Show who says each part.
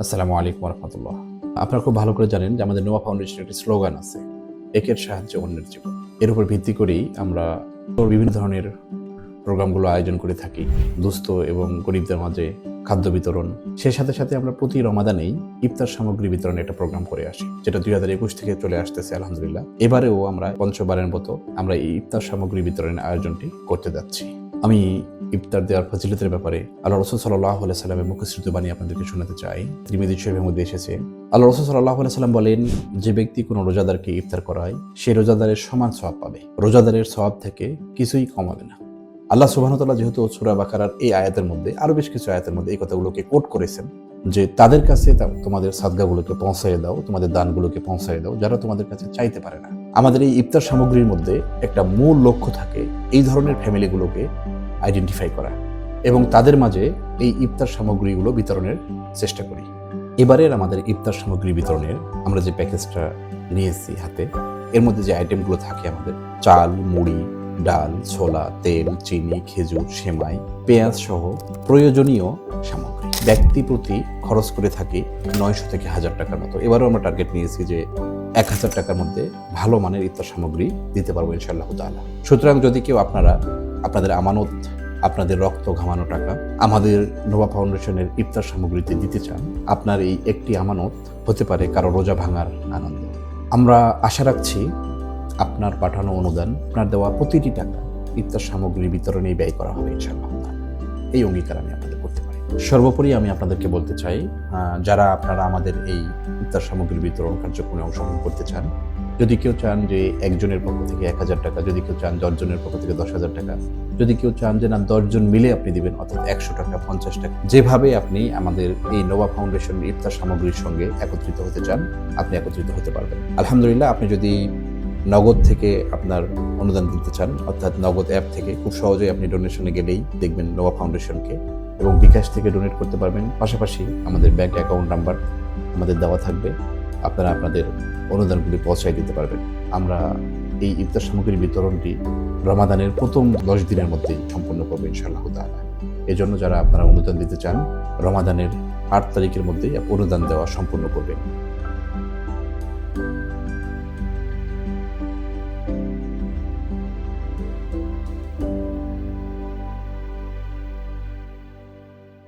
Speaker 1: আসসালামু আলাইকুম রহমতুল্লাহ। আপনারা খুব ভালো করে জানেন যে আমাদের নোয়া ফাউন্ডেশনের একটি স্লোগান আছে, একের সাহায্যে অন্যের জীবন। এর উপর ভিত্তি করেই আমরা বিভিন্ন ধরনের প্রোগ্রামগুলো আয়োজন করে থাকি, দুস্থ এবং গরিবদের মাঝে খাদ্য বিতরণ। সেই সাথে সাথে আমরা প্রতি রমাদানেই ইফতার সামগ্রী বিতরণে একটা প্রোগ্রাম করে আসি, যেটা 2021 থেকে চলে আসতেছে আলহামদুলিল্লাহ। এবারেও আমরা পঞ্চমবারের মতো আমরা এই ইফতার সামগ্রী বিতরণের আয়োজনটি করতে যাচ্ছি। আমি ইফতার দেওয়ার ফজিলতের ব্যাপারে আল্লাহ রাসূল সাল্লাল্লাহু আলাইহি সাল্লামের মুখসৃত বাণী আপনাদেরকে শোনাতে চাই। তিরমিজি শরীফের মধ্যে এসেছে, আল্লাহ রাসূল সাল্লাল্লাহু আলাইহি সাল্লাম বলেন, যে ব্যক্তি কোনো রোজাদারকে ইফতার করায় সে রোজাদারের সমান সওয়াব পাবে, রোজাদারের সওয়াব থেকে কিছুই কমাবে না। আল্লাহ সুবহানাহু ওয়া তাআলা যেহেতু সূরা বাকারার এই আয়াতের মধ্যে আরো বেশ কিছু আয়াতের মধ্যে এই কথাগুলোকে কোট করেছেন যে তাদের কাছে তোমাদের সাদগাগুলোকে পৌঁছায় দাও, তোমাদের দানগুলোকে পৌঁছায় দাও যারা তোমাদের কাছে চাইতে পারে না। আমাদের এই ইফতার সামগ্রীর মধ্যে একটা মূল লক্ষ্য থাকে এই ধরনের ফ্যামিলিগুলোকে আইডেন্টিফাই করা এবং তাদের মাঝে এই ইফতার সামগ্রীগুলো বিতরণের চেষ্টা করি। এবারের আমাদের ইফতার সামগ্রী বিতরণের আমরা যে প্যাকেজটা নিয়েছি হাতে, এর মধ্যে যে আইটেমগুলো থাকে আমাদের চাল, মুড়ি, ডাল, ছোলা, তেল, চিনি, খেজুর, সেমাই, পেঁয়াজ সহ প্রয়োজনীয় সামগ্রী ব্যক্তি প্রতি খরচ করে থাকি 900 থেকে 1000 টাকার মতো। এবারও আমরা টার্গেট নিয়েছি যে 1000 টাকার মধ্যে ভালো মানের ইফতার সামগ্রী দিতে পারবো ইনশাআল্লাহ তাআলা। সুতরাং যদি কেউ আপনাদের আমানত, আপনাদের রক্ত ঘামানো টাকা আমাদের নোয়া ফাউন্ডেশনের ইফতার সামগ্রীতে দিতে চান, আপনার এই একটি আমানত হতে পারে কারো রোজা ভাঙার আনন্দ। আমরা আশা রাখছি আপনার পাঠানো অনুদান, আপনার দেওয়া প্রতিটি টাকা ইফতার সামগ্রী বিতরণে ব্যয় করা হবে ইনশাআল্লাহ। এই অঙ্গীকার আমি আপনাদের করতে পারি। সর্বোপরি আমি আপনাদেরকে বলতে চাই, যারা আপনারা আমাদের এই ইফতার সামগ্রী বিতরণ কার্যক্রমে অংশগ্রহণ করতে চান, যদি কেউ চান যে একজনের পক্ষ থেকে 1000 টাকা, যদি কেউ চান 10 জনের পক্ষ থেকে 10,000 টাকা, যদি কেউ চান যে না 10 জন মিলে আপনি দিবেন অর্থাৎ 100 টাকা, 50 টাকা, যেভাবে আপনি আমাদের এই নোয়া ফাউন্ডেশন ইফতার সামগ্রীর সঙ্গে একত্রিত হতে চান আপনি একত্রিত হতে পারবেন। আলহামদুলিল্লাহ, আপনি যদি নগদ থেকে আপনার অনুদান দিতে চান অর্থাৎ নগদ অ্যাপ থেকে খুব সহজেই আপনি ডোনেশনে গেলেই দেখবেন নোয়া ফাউন্ডেশনকে, এবং বিকাশ থেকে ডোনেট করতে পারবেন। পাশাপাশি আমাদের ব্যাংক অ্যাকাউন্ট নাম্বার আমাদের দেওয়া থাকবে, আপনারা আপনাদের অনুদানগুলি পৌঁছায় দিতে পারবেন। আমরা এই ইফতার সামগ্রীর বিতরণটি রমাদানের প্রথম 10 দিনের মধ্যেই সম্পন্ন করবো ইনশাআল্লাহ তাআলা। এজন্য যারা আপনারা অনুদান দিতে চান রমাদানের 8 তারিখের মধ্যেই অনুদান দেওয়া সম্পূর্ণ করবেন।